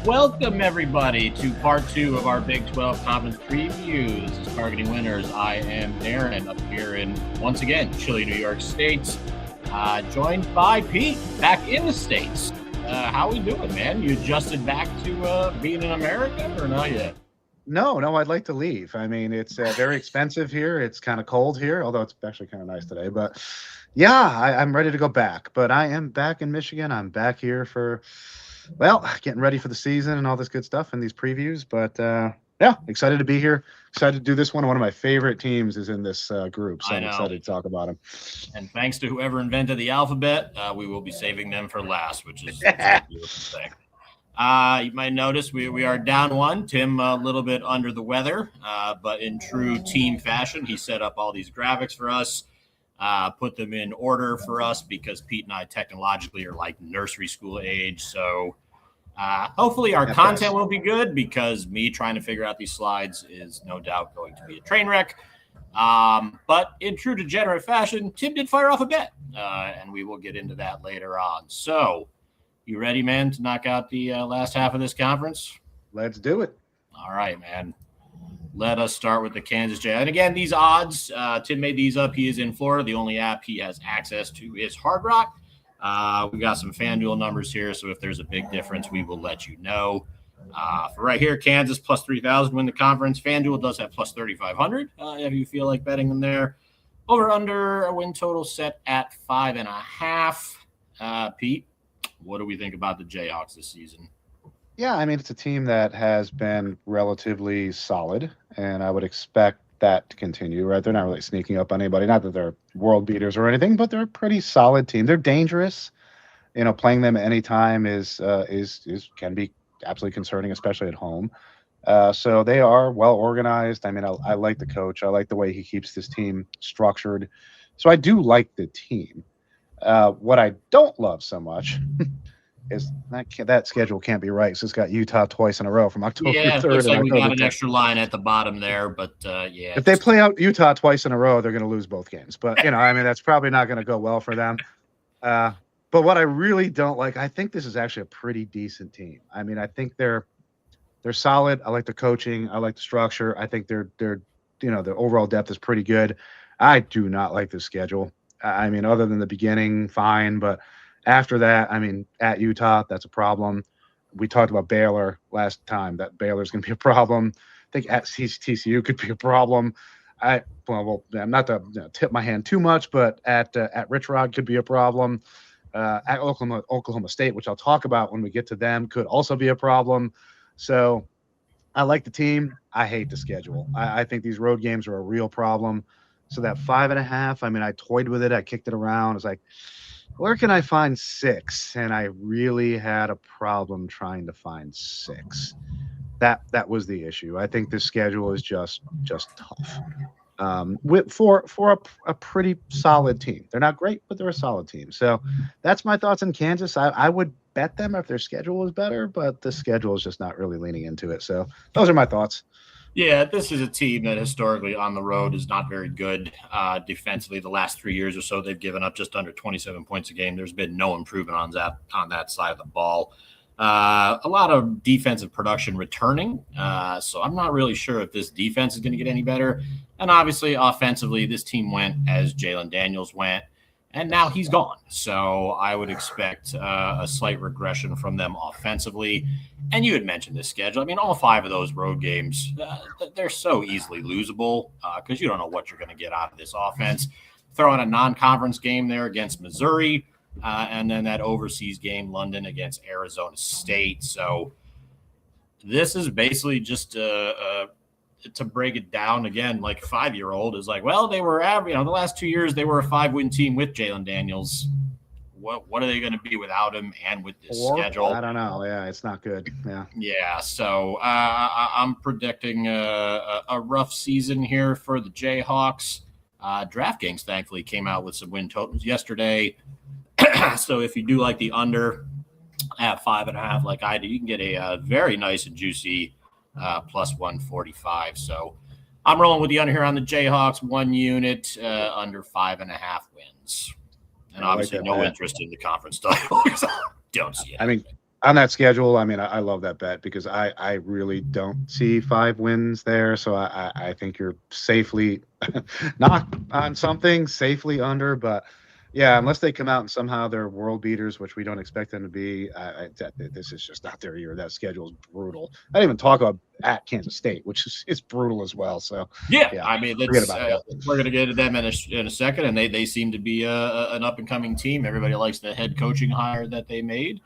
Welcome, everybody, to part 2 of our Big 12 Conference previews. Targeting winners, I am Darren, up here in, once again, chilly New York State, joined by Pete, back in the States. How we doing, man? You adjusted back to being in America, or not yet? No, I'd like to leave. I mean, it's very expensive here. It's kind of cold here, although it's actually kind of nice today. But yeah, I'm ready to go back. But I am back in Michigan. I'm back here for, getting ready for the season and all this good stuff and these previews. But yeah, excited to be here. Excited to do this one. One of my favorite teams is in this group, so I'm excited to talk about them. And thanks to whoever invented the alphabet, we will be saving them for last, which is a beautiful thing. You might notice we are down one. Tim a little bit under the weather, but in true team fashion, he set up all these graphics for us, put them in order for us because Pete and I technologically are like nursery school age. So hopefully our content will be good because me trying to figure out these slides is no doubt going to be a train wreck. But in true degenerate fashion, Tim did fire off a bet, and we will get into that later on. So you ready, man, to knock out the last half of this conference? Let's do it. All right, man. Let us start with the Kansas Jay. And again, these odds, Tim made these up. He is in Florida. The only app he has access to is Hard Rock. We got some FanDuel numbers here, so if there's a big difference, we will let you know. For right here, Kansas plus 3,000 win the conference. FanDuel does have plus 3,500 if you feel like betting them there. Over under a win total set at 5.5. Pete, what do we think about the Jayhawks this season? Yeah, I mean, it's a team that has been relatively solid, and I would expect that to continue, right? They're not really sneaking up on anybody. Not that they're world beaters or anything, but they're a pretty solid team. They're dangerous. You know, playing them at any time can be absolutely concerning, especially at home. So they are well organized. I mean, I like the coach. I like the way he keeps this team structured. So I do like the team. What I don't love so much is that schedule can't be right. So it's got Utah twice in a row from October 3rd. Looks like we got an 10th. Extra line at the bottom there, but yeah. If they play out Utah twice in a row, they're going to lose both games. But, I mean, that's probably not going to go well for them. But what I really don't like, I think this is actually a pretty decent team. I mean, I think they're solid. I like the coaching. I like the structure. I think their overall depth is pretty good. I do not like the schedule. I mean, other than the beginning, fine. But after that, I memean, at Utah, that's a problem. We talked about Baylor last time. That Baylor's going to be a problem. I think at TCU could be a problem. I'm not to tip my hand too much, but at Rich Rod could be a problem. At Oklahoma State, which I'll talk about when we get to them, could also be a problem. So I like the team. I hate the schedule. I think these road games are a real problem. So that 5.5, I mean, I toyed with it. I kicked it around. I was like, where can I find 6? And I really had a problem trying to find 6. That was the issue. I think the schedule is just tough. For a pretty solid team. They're not great, but they're a solid team. So that's my thoughts on Kansas. I would bet them if their schedule was better, but the schedule is just not really leaning into it. So those are my thoughts. Yeah, this is a team that historically on the road is not very good defensively. The last 3 years or so, they've given up just under 27 points a game. There's been no improvement on that side of the ball. A lot of defensive production returning. So I'm not really sure if this defense is going to get any better. And obviously, offensively, this team went as Jalen Daniels went. And now he's gone. So I would expect a slight regression from them offensively. And you had mentioned this schedule. I mean, all 5 of those road games, they're so easily losable because you don't know what you're going to get out of this offense. Throw in a non-conference game there against Missouri, and then that overseas game, London against Arizona State. So this is basically just to break it down again, like a 5-year-old is like, well, they were average. The last 2 years they were a 5-win team with Jalen Daniels. What are they going to be without him and with this schedule? I don't know. Yeah, it's not good. Yeah. Yeah. So I'm predicting a rough season here for the Jayhawks. DraftKings thankfully came out with some win totals yesterday. So if you do like the under at 5.5, like I do, you can get a very nice and juicy plus 145. So I'm rolling with the under here on the Jayhawks, 1 unit, under 5.5 wins. And obviously no interest in the conference title because I don't see it. I mean, On that schedule, I mean, I love that bet because I really don't see 5 wins there. So I think you're safely not on something, safely under. But yeah, unless they come out and somehow they're world beaters, which we don't expect them to be, this is just not their year. That schedule is brutal. I didn't even talk about at Kansas State, which is brutal as well. So Yeah, yeah, I mean, forget that's about it. we're going to get to them in a second, and they seem to be an up and coming team. Everybody likes the head coaching hire that they made.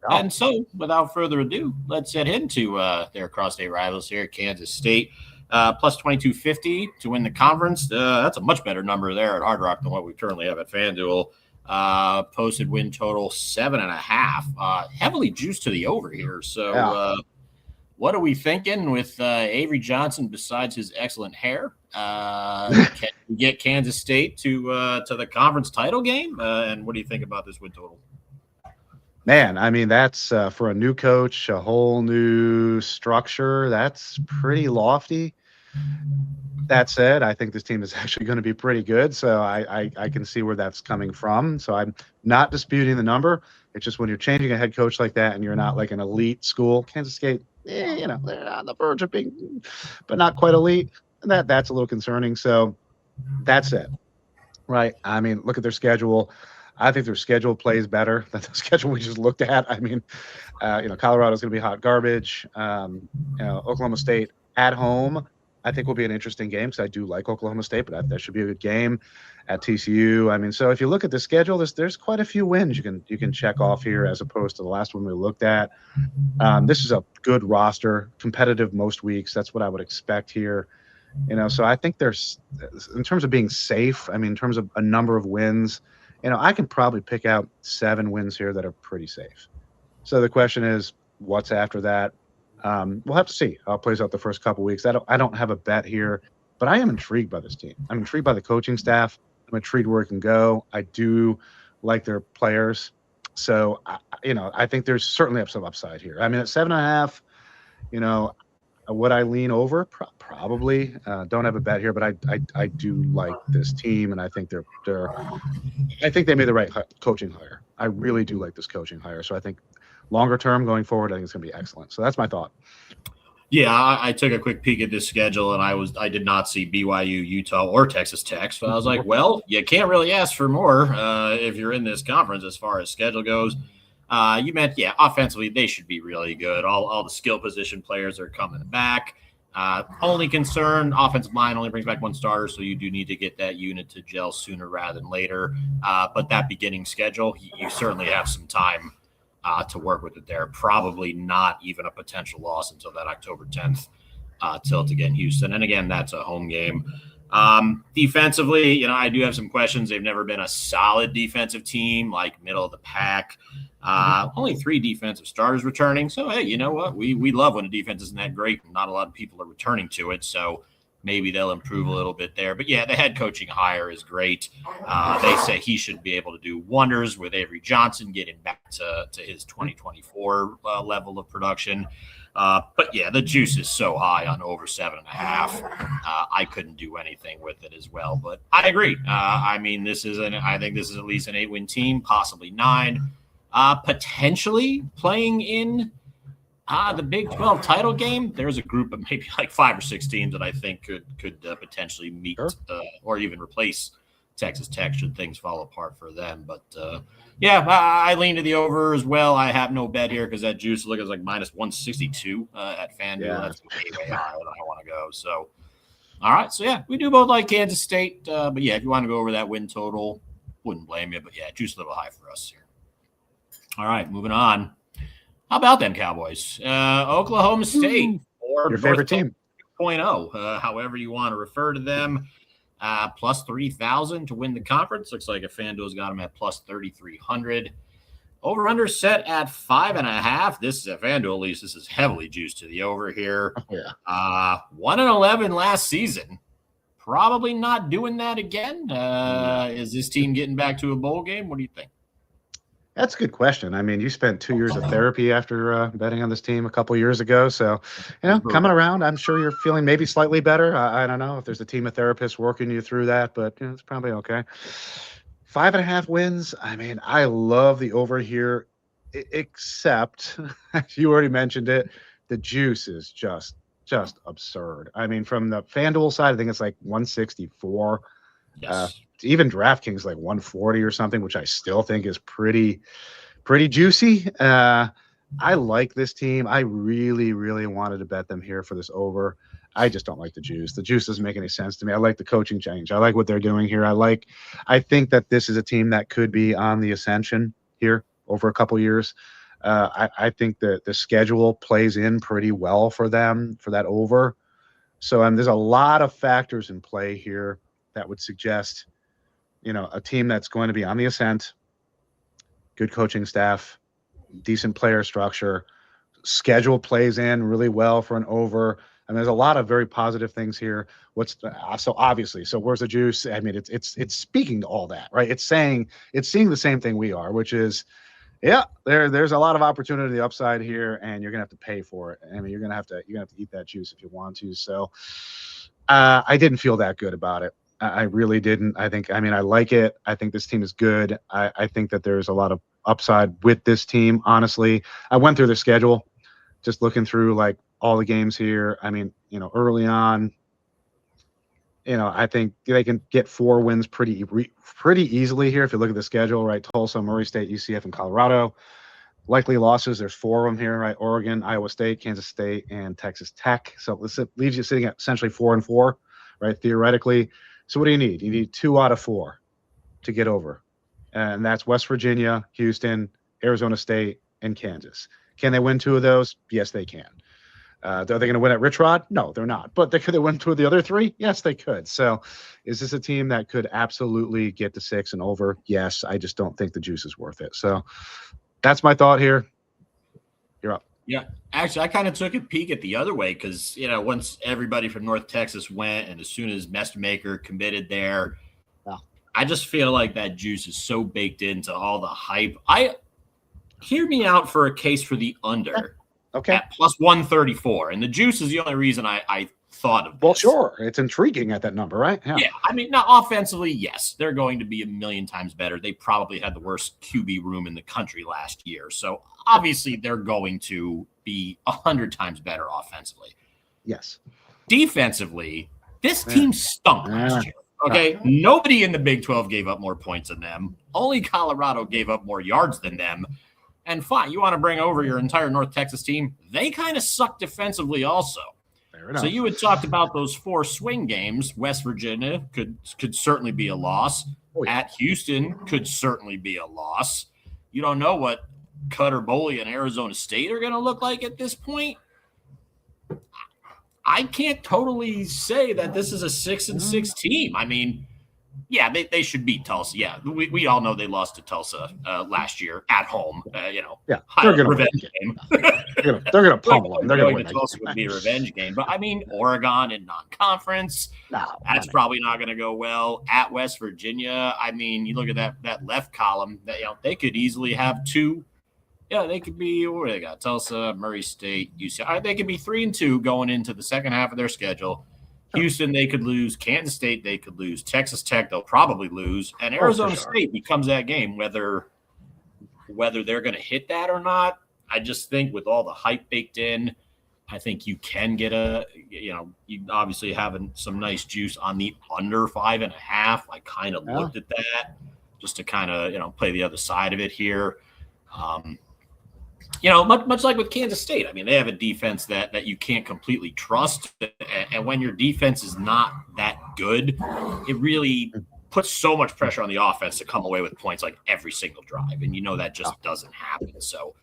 Yeah. And so, without further ado, let's head into their cross-state rivals here, Kansas State. Plus 2250 to win the conference. That's a much better number there at Hard Rock than what we currently have at FanDuel. Posted win total 7.5. Heavily juiced to the over here. So, Yeah. what are we thinking with Avery Johnson besides his excellent hair? Can we get Kansas State to the conference title game? And what do you think about this win total? Man, I mean, that's for a new coach, a whole new structure. That's pretty lofty. That said, I think this team is actually going to be pretty good. So I can see where that's coming from. So I'm not disputing the number. It's just when you're changing a head coach like that and you're not like an elite school, Kansas State, they're on the verge of being, but not quite elite. And that's a little concerning. So that's it. Right. I mean, look at their schedule. I think their schedule plays better than the schedule we just looked at. I mean, Colorado's going to be hot garbage. Oklahoma State at home, I think will be an interesting game because I do like Oklahoma State, but that should be a good game at TCU. I mean, so if you look at the schedule, there's quite a few wins you can check off here as opposed to the last one we looked at. This is a good roster, competitive most weeks. That's what I would expect here. So I think there's, in terms of being safe, I mean, in terms of a number of wins, I can probably pick out 7 wins here that are pretty safe. So the question is, what's after that? We'll have to see how it plays out the first couple weeks. I don't have a bet here, but I am intrigued by this team. I'm intrigued by the coaching staff. I'm intrigued where it can go. I do like their players. So, I think there's certainly some upside here. I mean, at 7.5, would I lean over? Probably. Don't have a bet here, but I do like this team, and I think I think they made the right coaching hire. I really do like this coaching hire. So I think longer term going forward, I think it's going to be excellent. So that's my thought. Yeah, I took a quick peek at this schedule, and I did not see BYU, Utah, or Texas Tech. So I was like, well, you can't really ask for more if you're in this conference as far as schedule goes. You meant, yeah, offensively, they should be really good. All the skill position players are coming back. Only concern, offensive line only brings back 1 starter, so you do need to get that unit to gel sooner rather than later. But that beginning schedule, you certainly have some time to work with it there. Probably not even a potential loss until that October 10th tilt again, Houston. And again, that's a home game. Defensively, I do have some questions. They've never been a solid defensive team, like middle of the pack. Only 3 defensive starters returning. So, hey, you know what? We love when a defense isn't that great. Not a lot of people are returning to it. So maybe they'll improve a little bit there. But, yeah, the head coaching hire is great. They say he should be able to do wonders with Avery Johnson, getting back to his 2024 level of production. But, yeah, the juice is so high on over 7.5. I couldn't do anything with it as well. But I agree. I mean, I think this is at least an 8-win team, possibly 9. Potentially playing in the Big 12 title game. There's a group of maybe like 5 or 6 teams that I think could potentially meet or even replace Texas Tech should things fall apart for them. But yeah, I lean to the over as well. I have no bet here because that juice looks like minus 162 at FanDuel. Yeah. That's way higher than I want to go. So, all right. So, yeah, we do both like Kansas State. But, yeah, if you want to go over that win total, wouldn't blame you. But, yeah, juice a little high for us here. All right, moving on. How about them Cowboys? Oklahoma State, or your favorite team 2.0, however you want to refer to them. Plus 3,000 to win the conference. Looks like a FanDuel's got them at plus 3,300. Over under set at 5.5. This is a FanDuel, at least. This is heavily juiced to the over here. Oh, yeah. 1-11 last season. Probably not doing that again. Is this team getting back to a bowl game? What do you think? That's a good question. I mean, you spent 2 years of therapy after betting on this team a couple years ago. So, coming around, I'm sure you're feeling maybe slightly better. I don't know if there's a team of therapists working you through that, but it's probably okay. 5.5 wins. I mean, I love the over here. except you already mentioned it. The juice is just absurd. I mean, from the FanDuel side, I think it's like 164. Yes. Even DraftKings like 140 or something, which I still think is pretty juicy. I like this team. I really, really wanted to bet them here for this over. I just don't like the juice. The juice doesn't make any sense to me. I like the coaching change. I like what they're doing here. I think that this is a team that could be on the ascension here over a couple years. I think that the schedule plays in pretty well for them for that over. So there's a lot of factors in play here that would suggest, a team that's going to be on the ascent, good coaching staff, decent player structure, schedule plays in really well for an over. And there's a lot of very positive things here. So obviously, so where's the juice? I mean, it's speaking to all that, right? It's seeing the same thing we are, which is, yeah, there's a lot of opportunity to the upside here, and you're gonna have to pay for it. I mean, you're gonna have to eat that juice if you want to. So I didn't feel that good about it. I really didn't. I mean, I like it. I think this team is good. I think that there's a lot of upside with this team. Honestly, I went through the schedule, just looking through like all the games here. I mean, early on, I think they can get 4 wins pretty easily here if you look at the schedule, right? Tulsa, Murray State, UCF, and Colorado. Likely losses, there's 4 of them here, right? Oregon, Iowa State, Kansas State, and Texas Tech. So this leaves you sitting at essentially 4-4, right? Theoretically. So what do you need? You need 2 out of 4 to get over. And that's West Virginia, Houston, Arizona State, and Kansas. Can they win 2 of those? Yes, they can. Are they going to win at Rich Rod? No, they're not. But could they win 2 of the other 3? Yes, they could. So is this a team that could absolutely get to 6 and over? Yes, I just don't think the juice is worth it. So that's my thought here. You're up. Yeah, actually, I kind of took a peek at the other way because, once everybody from North Texas went and as soon as Mestmaker committed there, I just feel like that juice is so baked into all the hype. Hear me out for a case for the under. Okay. At plus 134. And the juice is the only reason I thought of this. Well, sure. It's intriguing at that number, right? Yeah. I mean, now offensively, yes, they're going to be a million times better. They probably had the worst QB room in the country last year. So obviously they're going to be 100 times better offensively. Yes. Defensively, this team stunk last year. Okay. Nobody in the Big 12 gave up more points than them. Only Colorado gave up more yards than them. And fine, you want to bring over your entire North Texas team. They kind of suck defensively also. So you had talked about those 4 swing games. West Virginia could certainly be a loss. Oh, yeah. At Houston could certainly be a loss. You don't know what Cutter Boley and Arizona State are going to look like at this point. I can't totally say that this is a 6-6 team. I mean, yeah, they should beat Tulsa. Yeah, we all know they lost to Tulsa last year at home. Yeah, they're going to revenge game. They're going to pummel them. They're going to win. Tulsa would be a revenge game, but I mean, Oregon in non-conference, that's probably not going to go well. At West Virginia, I mean, you look at that left column. They could easily have 2. Yeah, they could be. Where they got Tulsa, Murray State, UCF. They could be 3-2 going into the second half of their schedule. Houston, they could lose. Kansas State, they could lose. Texas Tech, they'll probably lose. And Arizona State becomes that game, whether they're going to hit that or not. I just think with all the hype baked in, I think you can get you obviously having some nice juice on the under 5.5. I kind of looked at that just to kind of, play the other side of it here. Much like with Kansas State, I mean, they have a defense that you can't completely trust. And when your defense is not that good, it really puts so much pressure on the offense to come away with points like every single drive. And that just doesn't happen. So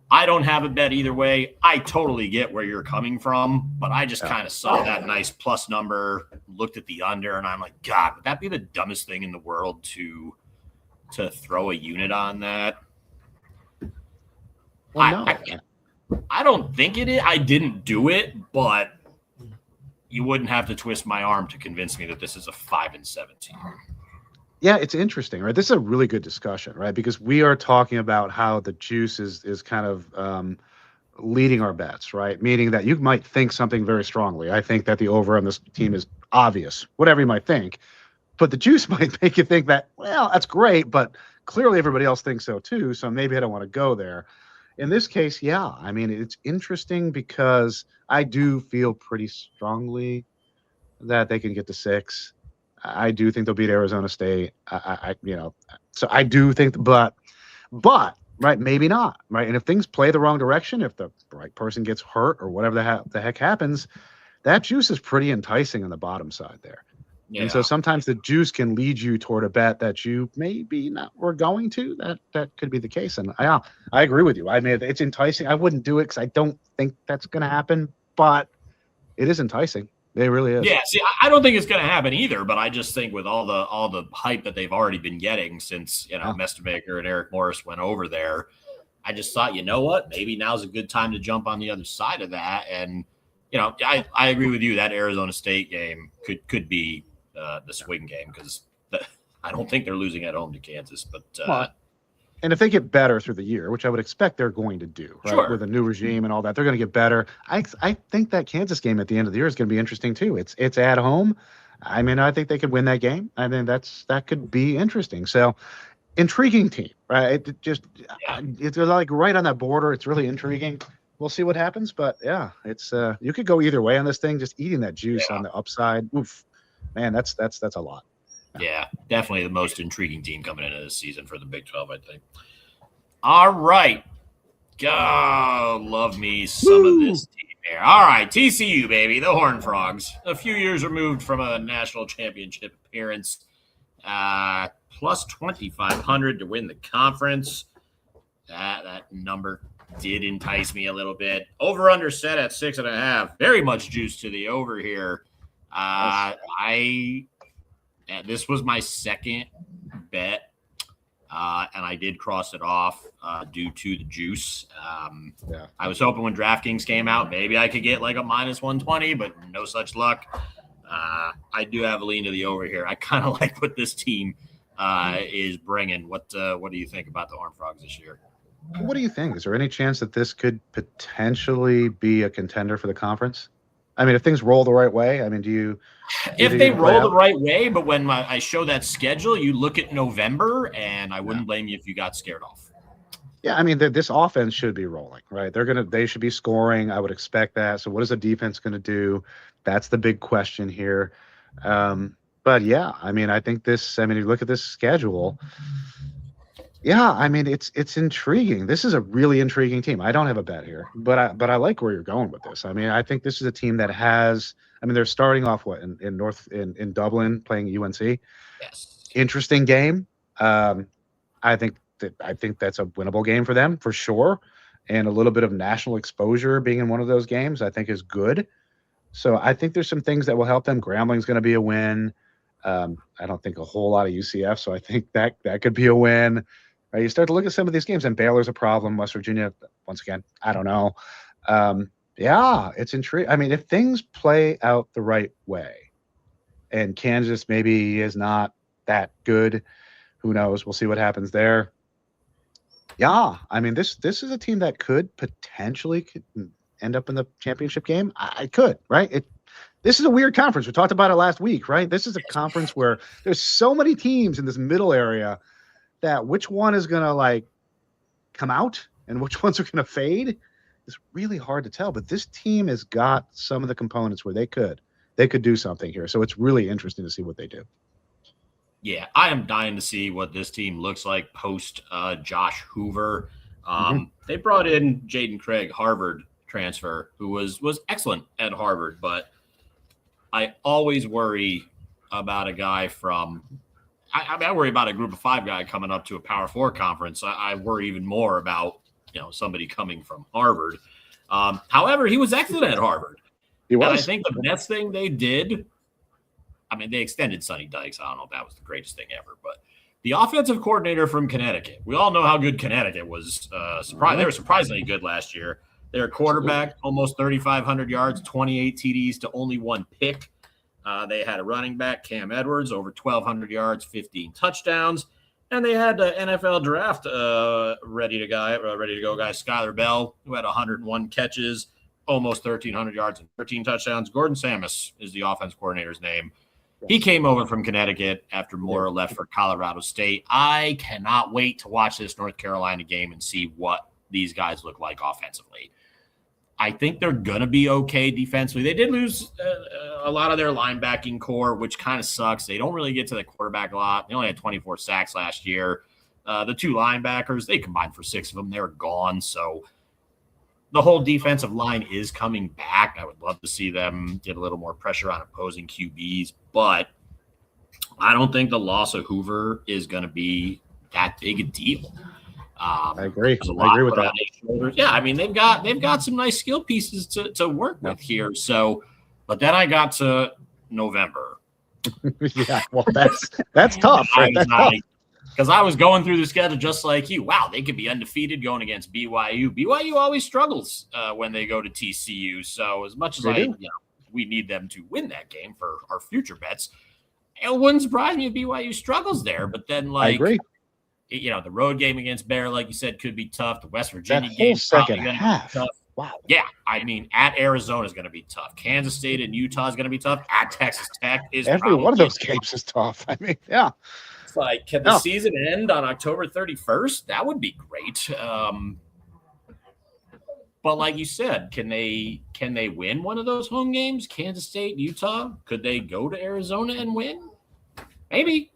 I don't have a bet either way. I totally get where you're coming from, but I just kind of saw that nice plus number, looked at the under, and I'm like, God, would that be the dumbest thing in the world to throw a unit on that? Well, I don't think it is. I didn't do it, but you wouldn't have to twist my arm to convince me that this is a 5-7 team. Yeah, it's interesting, right? This is a really good discussion, right? Because we are talking about how the juice is kind of leading our bets, right? Meaning that you might think something very strongly. I think that the over on this team is obvious, whatever you might think. But the juice might make you think that, well, that's great, but clearly everybody else thinks so too. So maybe I don't want to go there. In this case, yeah. I mean, it's interesting because I do feel pretty strongly that they can get to 6. I do think they'll beat Arizona State. So I do think, but right, maybe not, right. And if things play the wrong direction, if the right person gets hurt or whatever the heck happens, that juice is pretty enticing on the bottom side there. Yeah. And so sometimes the juice can lead you toward a bet that you maybe not were going to. That could be the case. And I agree with you. I mean, it's enticing. I wouldn't do it because I don't think that's going to happen, but it is enticing. It really is. Yeah, see, I don't think it's going to happen either, but I just think with all the hype that they've already been getting since, Mestermaker and Eric Morris went over there, I just thought, you know what, maybe now's a good time to jump on the other side of that. And, I agree with you that Arizona State game could be the swing game because I don't think they're losing at home to Kansas. But and if they get better through the year, which I would expect they're going to do, right? Sure. With a new regime and all that, they're going to get better. I think that Kansas game at the end of the year is going to be interesting too. It's at home. I mean, I think they could win that game. I mean, that could be interesting. So, intriguing team, right? It's like right on that border. It's really intriguing. We'll see what happens, but yeah, it's you could go either way on this thing. Just eating that juice on the upside, oof, man, that's a lot. Yeah, definitely the most intriguing team coming into this season for the Big 12, I think. All right. God, love me some of this team here. All right, TCU, baby, the Horned Frogs. A few years removed from a national championship appearance. Plus 2,500 to win the conference. That number did entice me a little bit. Over-under set at 6.5. Very much juice to the over here. This was my second bet, and I did cross it off due to the juice. I was hoping when DraftKings came out, maybe I could get like a minus 120, but no such luck. I do have a lean to the over here. I kind of like what this team is bringing. What do you think about the Horned Frogs this year? What do you think? Is there any chance that this could potentially be a contender for the conference? I mean, if things roll the right way, I mean, if they roll the right way, but when I show that schedule, you look at November, and I wouldn't blame you if you got scared off. Yeah, I mean, this offense should be rolling, right? They should be scoring. I would expect that. So what is the defense going to do? That's the big question here. But yeah, I mean, you look at this schedule. Yeah, I mean, it's intriguing. This is a really intriguing team. I don't have a bet here, but I like where you're going with this. I mean, I think this is a team that has. I mean, they're starting off in Dublin playing UNC. Yes, interesting game. I think that's a winnable game for them for sure, and a little bit of national exposure being in one of those games I think is good. So I think there's some things that will help them. Grambling's going to be a win. I don't think a whole lot of UCF, so I think that could be a win. Right, you start to look at some of these games, and Baylor's a problem. West Virginia, once again, I don't know. Yeah, it's intriguing. I mean, if things play out the right way, and Kansas maybe is not that good, who knows? We'll see what happens there. Yeah, I mean, this is a team that could potentially end up in the championship game. I could, right? This is a weird conference. We talked about it last week, right? This is a conference where there's so many teams in this middle area that which one is going to like come out and which ones are going to fade. It's really hard to tell, but this team has got some of the components where they could do something here. So it's really interesting to see what they do. Yeah, I am dying to see what this team looks like post Josh Hoover. They brought in Jaden Craig, Harvard transfer, who was excellent at Harvard, but I always worry about a guy from I worry about a group of 5 guy coming up to a Power 4 conference. I worry even more about somebody coming from Harvard. However, he was excellent at Harvard. He was. And I think the best thing they did, I mean, they extended Sonny Dykes. I don't know if that was the greatest thing ever, but the offensive coordinator from Connecticut. We all know how good Connecticut was. They were surprisingly good last year. Their quarterback, almost 3,500 yards, 28 TDs to only 1 pick. They had a running back, Cam Edwards, over 1,200 yards, 15 touchdowns. And they had the NFL draft ready to go guy, Skylar Bell, who had 101 catches, almost 1,300 yards and 13 touchdowns. Gordon Samus is the offense coordinator's name. He came over from Connecticut after Moore left for Colorado State. I cannot wait to watch this North Carolina game and see what these guys look like offensively. I think they're going to be okay defensively. They did lose a lot of their linebacking core, which kind of sucks. They don't really get to the quarterback a lot. They only had 24 sacks last year. The two linebackers, they combined for 6 of them. They're gone. So the whole defensive line is coming back. I would love to see them get a little more pressure on opposing QBs, but I don't think the loss of Hoover is going to be that big a deal. I agree. I agree with that. Yeah, I mean they've got some nice skill pieces to work with here. So, but then I got to November. Yeah, well, that's tough. Right? That's tough. Because I was going through the schedule just like you. Wow, they could be undefeated going against BYU. BYU always struggles when they go to TCU. So as much as we need them to win that game for our future bets, it wouldn't surprise me if BYU struggles there. But then, I agree. The road game against Bear, like you said, could be tough. The West Virginia that game second half. Tough. Wow. Yeah, I mean, at Arizona is going to be tough. Kansas State and Utah is going to be tough. At Texas Tech is every one of those games is tough. I mean, yeah. It's like, can the season end on October 31st? That would be great. But like you said, can they win one of those home games? Kansas State, Utah? Could they go to Arizona and win? Maybe.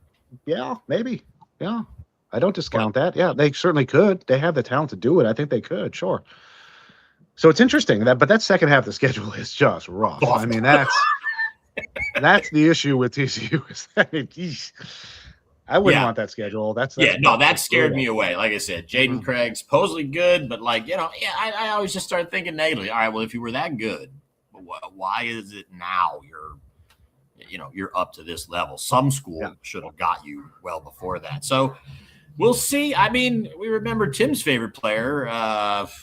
Yeah, maybe. Yeah. I don't discount that. Yeah, they certainly could. They have the talent to do it. I think they could, sure. So it's interesting but that second half of the schedule is just rough. I mean, that's the issue with TCU. I wouldn't want that schedule. That scared me away. Like I said, Jaden Craig supposedly good, but I always just started thinking negatively. All right, well, if you were that good, why is it now you're up to this level? Some school should have got you well before that. So we'll see. I mean, we remember Tim's favorite player.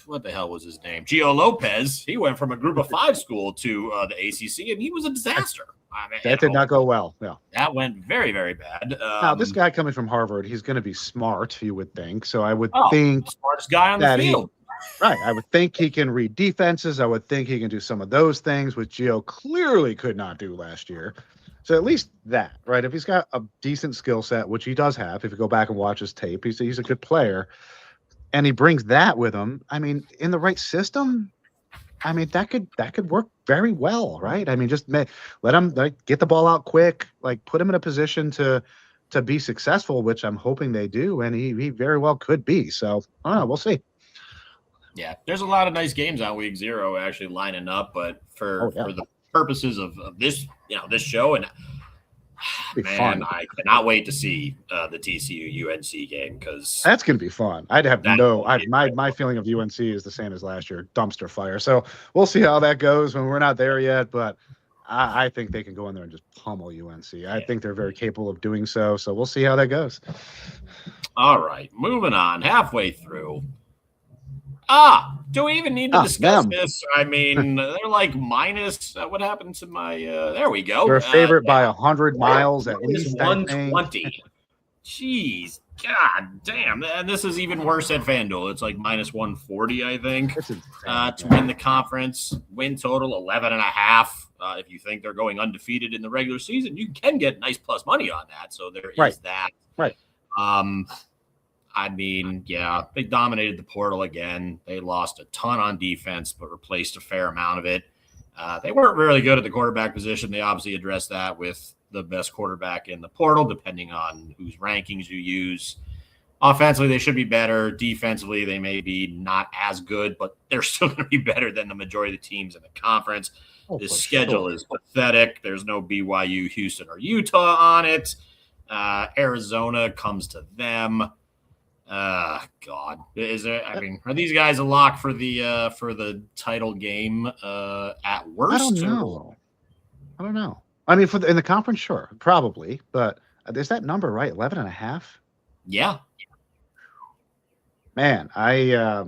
What the hell was his name? Gio Lopez. He went from a group of 5 school to the ACC, and he was a disaster. I mean, that did not go well. No, that went very, very bad. Now, this guy coming from Harvard, he's going to be smart, you would think. So I would think the smartest guy on the field. Right. I would think he can read defenses. I would think he can do some of those things, which Gio clearly could not do last year. So at least that, right? If he's got a decent skill set, which he does have, if you go back and watch his tape, he's a good player, and he brings that with him. I mean, in the right system, I mean that could work very well, right? I mean, just let him get the ball out quick, put him in a position to be successful, which I'm hoping they do, and he very well could be. So I don't know, we'll see. Yeah, there's a lot of nice games on week 0 actually lining up, but for the purposes of this this show, and man, I cannot wait to see the TCU UNC game, because that's gonna be fun. My feeling of UNC is the same as last year, dumpster fire. So we'll see how that goes when we're not there yet, but I think they can go in there and just pummel UNC. I think they're very capable of doing so. So we'll see how that goes. All right, moving on, halfway through. Do we even need to discuss this? I mean, they're like minus. What happened to my? There we go. They're a favorite by 100 miles at least. 120. Jeez, god damn! And this is even worse at FanDuel. It's like minus 140, I think, to win the conference. Win total 11.5. If you think they're going undefeated in the regular season, you can get nice plus money on that. So there is that. Right. I mean, they dominated the portal again. They lost a ton on defense, but replaced a fair amount of it. They weren't really good at the quarterback position. They obviously addressed that with the best quarterback in the portal, depending on whose rankings you use. Offensively, they should be better. Defensively, they may be not as good, but they're still going to be better than the majority of the teams in the conference. This schedule is pathetic. There's no BYU, Houston, or Utah on it. Arizona comes to them. God, is there? I mean, are these guys a lock for the title game? At worst, I don't know. I mean, in the conference, sure, probably, but is that number right? 11.5. Yeah. Man, I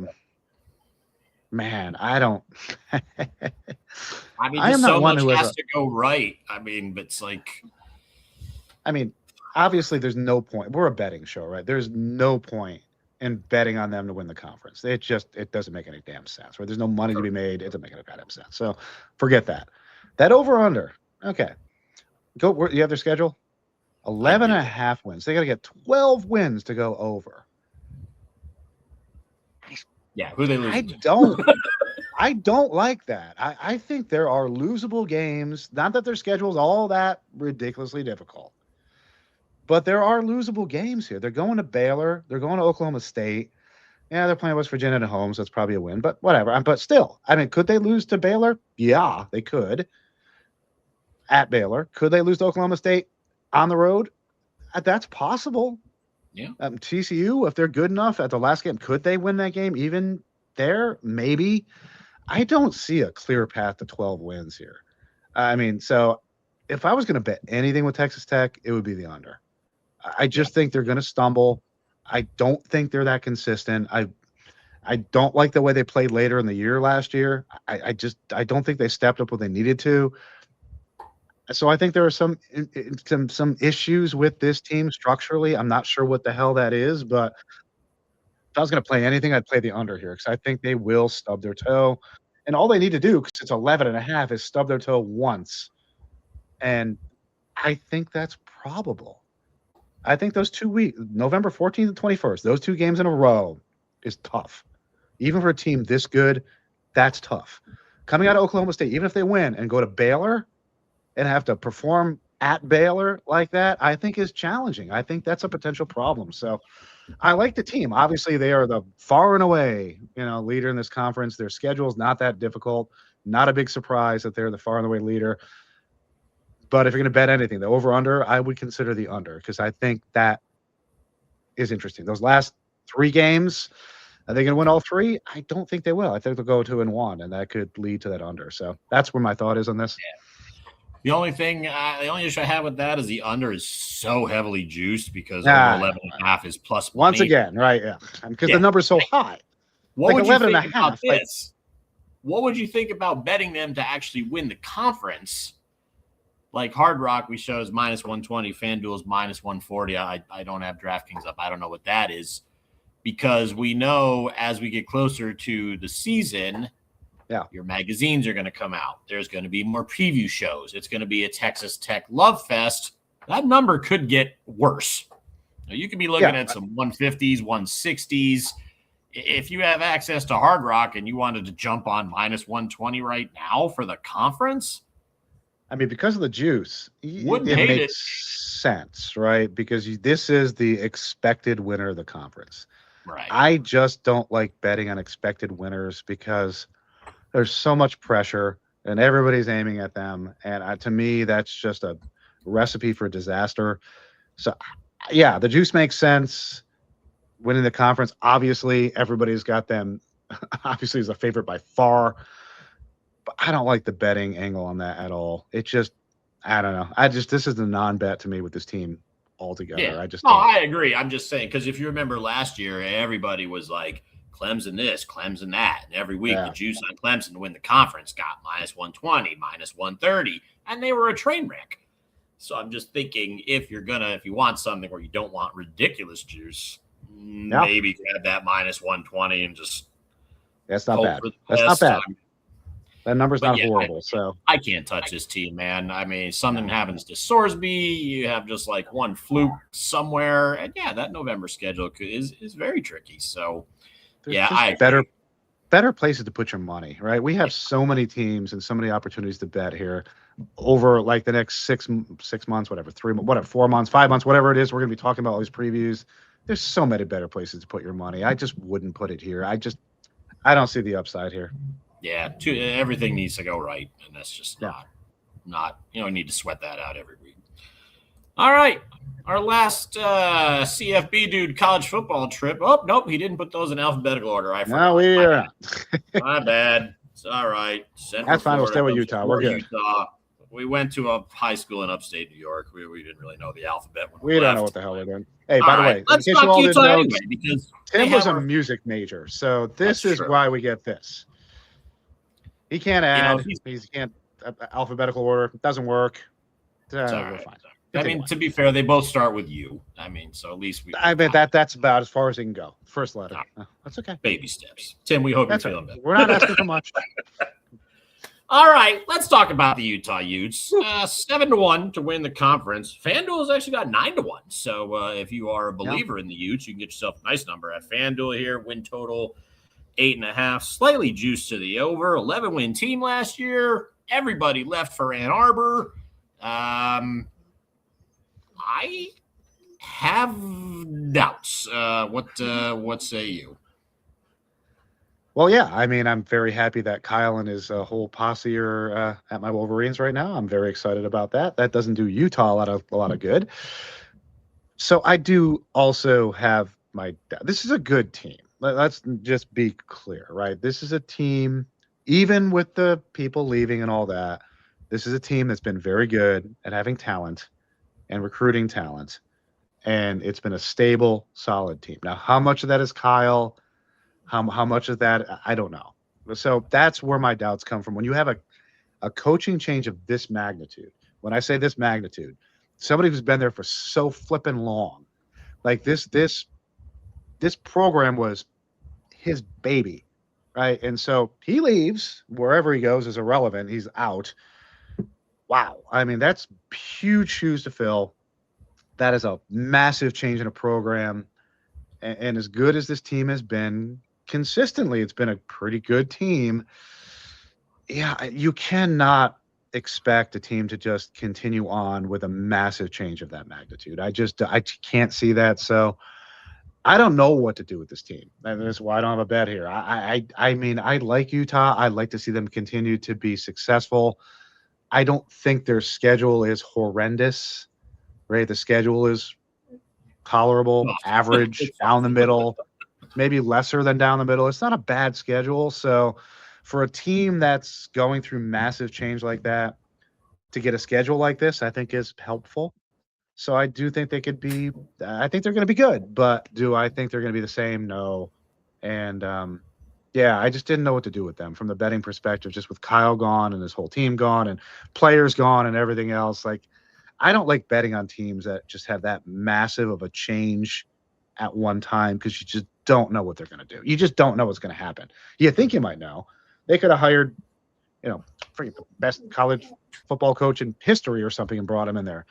don't. I mean, I am so much has to go right. I mean, but it's like, obviously, there's no point. We're a betting show, right? There's no point in betting on them to win the conference. It doesn't make any damn sense, right? There's no money to be made. It doesn't make any goddamn sense. So forget that. That over under. Okay. Go. You have their schedule. 11 and a half wins. They got to get 12 wins to go over. Yeah, who they lose? I don't like that. I think there are losable games. Not that their schedule is all that ridiculously difficult, but there are losable games here. They're going to Baylor. They're going to Oklahoma State. Yeah, they're playing West Virginia at home, so that's probably a win. But whatever. But still, I mean, could they lose to Baylor? Yeah, they could. At Baylor, could they lose to Oklahoma State on the road? That's possible. Yeah. TCU, if they're good enough at the last game, could they win that game even there? Maybe. I don't see a clear path to 12 wins here. I mean, so if I was going to bet anything with Texas Tech, it would be the under. I just think they're going to stumble. I don't think they're that consistent. I don't like the way they played later in the year last year. I don't think they stepped up what they needed to. So I think there are some issues with this team structurally. I'm not sure what the hell that is, but if I was going to play anything, I'd play the under here because I think they will stub their toe. And all they need to do, because it's 11 and a half, is stub their toe once. And I think that's probable. I think those 2 weeks, November 14th and 21st, those 2 games in a row is tough. Even for a team this good, that's tough. Coming out of Oklahoma State, even if they win and go to Baylor and have to perform at Baylor like that, I think is challenging. I think that's a potential problem. So I like the team. Obviously, they are the far and away, leader in this conference. Their schedule is not that difficult. Not a big surprise that they're the far and away leader. But if you're going to bet anything, the over-under, I would consider the under because I think that is interesting. Those last 3 games, are they going to win all 3? I don't think they will. I think they'll go 2-1, and that could lead to that under. So that's where my thought is on this. Yeah. The only issue I have with that is the under is so heavily juiced because over 11.5 is plus money. Once again, right? Yeah, because the number's so high. What would 11 you think about this? What would you think about betting them to actually win the conference? Like Hard Rock, we show is minus 120. FanDuel's minus 140. I don't have DraftKings up. I don't know what that is because we know as we get closer to the season, your magazines are going to come out. There's going to be more preview shows. It's going to be a Texas Tech Love Fest. That number could get worse. Now, you could be looking at some 150s, 160s. If you have access to Hard Rock and you wanted to jump on minus 120 right now for the conference, I mean, because of the juice, it makes sense, right? Because this is the expected winner of the conference. Right. I just don't like betting on expected winners because there's so much pressure and everybody's aiming at them. And to me, that's just a recipe for disaster. So, yeah, the juice makes sense. Winning the conference, obviously, everybody's got them. Obviously, is a favorite by far. But I don't like the betting angle on that at all. It just, I don't know. This is the non-bet to me with this team altogether. Yeah. I I agree. I'm just saying, because if you remember last year, everybody was like, Clemson this, Clemson that. And every week, the juice on Clemson to win the conference got minus 120, minus 130. And they were a train wreck. So I'm just thinking if you want something where you don't want ridiculous juice, maybe grab that minus 120 and just. That's not bad. That's not bad. That number's not horrible. I can't touch this team, man. I mean, something happens to Sorsby. You have just like one fluke somewhere. And that November schedule is very tricky. So, I better places to put your money, right? We have so many teams and so many opportunities to bet here over like the next 6 months, whatever, 3 months, whatever, 4 months, 5 months, whatever it is. We're going to be talking about all these previews. There's so many better places to put your money. I just wouldn't put it here. I don't see the upside here. Yeah, everything needs to go right, and that's just not. You don't need to sweat that out every week. All right, our last CFB dude college football trip. Oh nope, he didn't put those in alphabetical order. I forgot. No, we are not. My bad. It's all right. That's fine. We'll stay with Utah. We're good. Utah. We went to a high school in upstate New York. We didn't really know the alphabet. We don't know what the hell we're doing. Hey, by the way, let's talk Utah anyway because Tim was a music major, so this is why we get this. He can't add. He can't alphabetical order. It doesn't work. We're fine. I mean, to be fair, they both start with U. I mean, so at least I bet that's about as far as he can go. First letter. That's okay. Baby steps. Tim, we hope you're feeling better. We're not asking for much. All right, let's talk about the Utah Utes. 7-1 to win the conference. FanDuel has actually got 9-1. So if you are a believer in the Utes, you can get yourself a nice number at FanDuel here. Win total 8.5, slightly juiced to the over. 11-win team last year. Everybody left for Ann Arbor. I have doubts. What say you? Well, yeah, I mean, I'm very happy that Kyle and his whole posse are at my Wolverines right now. I'm very excited about that. That doesn't do Utah a lot of good. So I do also have this is a good team. Let's just be clear, right? This is a team, even with the people leaving and all that, this is a team that's been very good at having talent and recruiting talent. And it's been a stable, solid team. Now, how much of that is Kyle? How much of that, I don't know. So that's where my doubts come from. When you have a coaching change of this magnitude, when I say this magnitude, somebody who's been there for so flippin' long, like this program was his baby, right? And so he leaves, wherever he goes is irrelevant. He's out. Wow. I mean, that's huge shoes to fill. That is a massive change in a program. And as good as this team has been, consistently, it's been a pretty good team. Yeah, you cannot expect a team to just continue on with a massive change of that magnitude. I can't see that. So I don't know what to do with this team. And that's why I don't have a bet here. I mean, I like Utah. I'd like to see them continue to be successful. I don't think their schedule is horrendous, right? The schedule is tolerable, average, down the middle, maybe lesser than down the middle. It's not a bad schedule. So for a team that's going through massive change like that, to get a schedule like this, I think is helpful. So I do think they could be, I think they're going to be good, but do I think they're going to be the same? No. And yeah, I just didn't know what to do with them from the betting perspective, just with Kyle gone and his whole team gone and players gone and everything else. Like, I don't like betting on teams that just have that massive of a change at one time because you just don't know what they're going to do. You just don't know what's going to happen. You think you might know. They could have hired, freaking the best college football coach in history or something and brought him in there.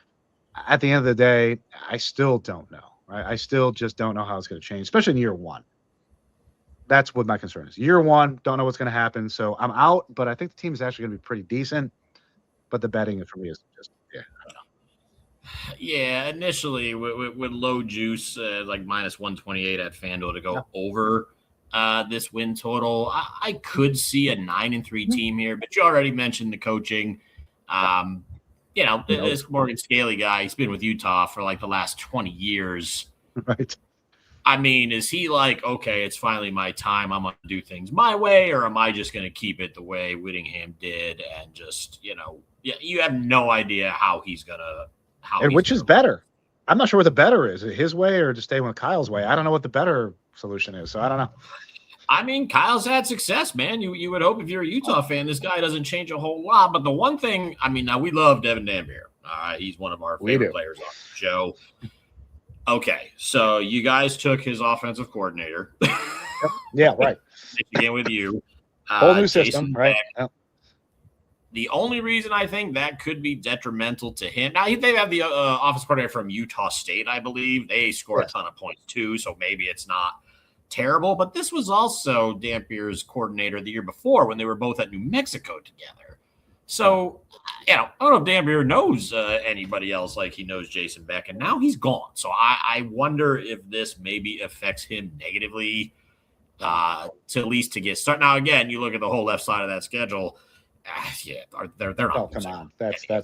At the end of the day, I still don't know. Right? I still just don't know how it's going to change, especially in year one. That's what my concern is. Year one, don't know what's going to happen. So I'm out, but I think the team is actually going to be pretty decent. But the betting for me is just, I don't know. Yeah, initially with low juice, like minus 128 at FanDuel to go over this win total, I could see a 9-3 team here. But you already mentioned the coaching. This Morgan Scaly guy, he's been with Utah for like the last 20 years. Right. I mean, is he like, okay, it's finally my time, I'm going to do things my way, or am I just going to keep it the way Whittingham did and just, you have no idea how he's going to – and which is better? I'm not sure what the better is, his way or to stay with Kyle's way. I don't know what the better solution is, so I don't know. I mean, Kyle's had success, man. You would hope if you're a Utah fan, this guy doesn't change a whole lot. But the one thing, I mean, now we love Devin Dampier. He's one of our favorite players on the show. Okay, so you guys took his offensive coordinator. Yeah, right. Again with you. Whole new system, right? Yep. The only reason I think that could be detrimental to him, now they have the offensive coordinator from Utah State, I believe. They score a ton of points too, so maybe it's not terrible. But this was also Dampier's coordinator the year before when they were both at New Mexico together. So, I don't know if Dampier knows anybody else like he knows Jason Beck, and now he's gone. So I wonder if this maybe affects him negatively to at least to get started. Now, again, you look at the whole left side of that schedule. They're not. Oh, come on. That's I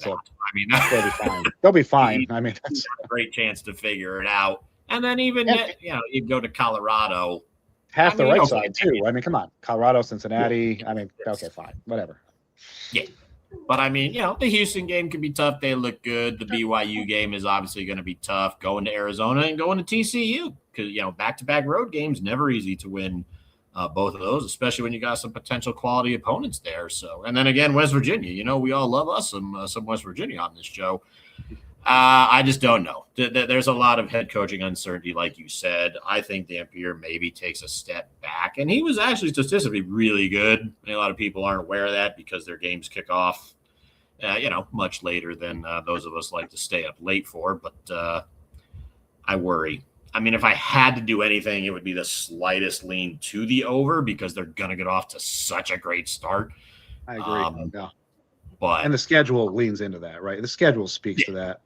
mean, they'll be fine. They'll be fine. I mean, that's a great chance to figure it out. And then even, you go to Colorado. Half the right side, too. I mean, come on. Colorado, Cincinnati. I mean, okay, fine. Whatever. Yeah. But, I mean, the Houston game can be tough. They look good. The BYU game is obviously going to be tough. Going to Arizona and going to TCU because, back-to-back road games, never easy to win both of those, especially when you got some potential quality opponents there. So, and then again, West Virginia. We all love us some West Virginia on this show. I just don't know. There's a lot of head coaching uncertainty, like you said. I think Dampier maybe takes a step back, and he was actually statistically really good. A lot of people aren't aware of that because their games kick off, much later than those of us like to stay up late for. But I worry. I mean, if I had to do anything, it would be the slightest lean to the over because they're going to get off to such a great start. I agree. Yeah. But And the schedule leans into that, right? The schedule speaks to that.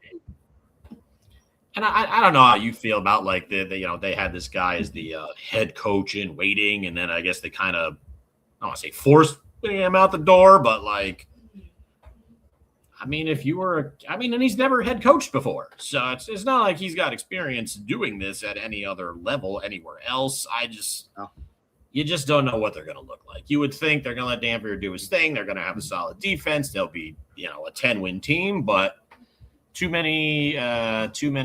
And I don't know how you feel about like they had this guy as the head coach in waiting, and then I guess they kind of I don't want to say forced him out the door, but like I mean, if you were, and he's never head coached before, so it's not like he's got experience doing this at any other level anywhere else. You just don't know what they're going to look like. You would think they're going to let Dampier do his thing. They're going to have a solid defense. They'll be, a 10-win team, but too many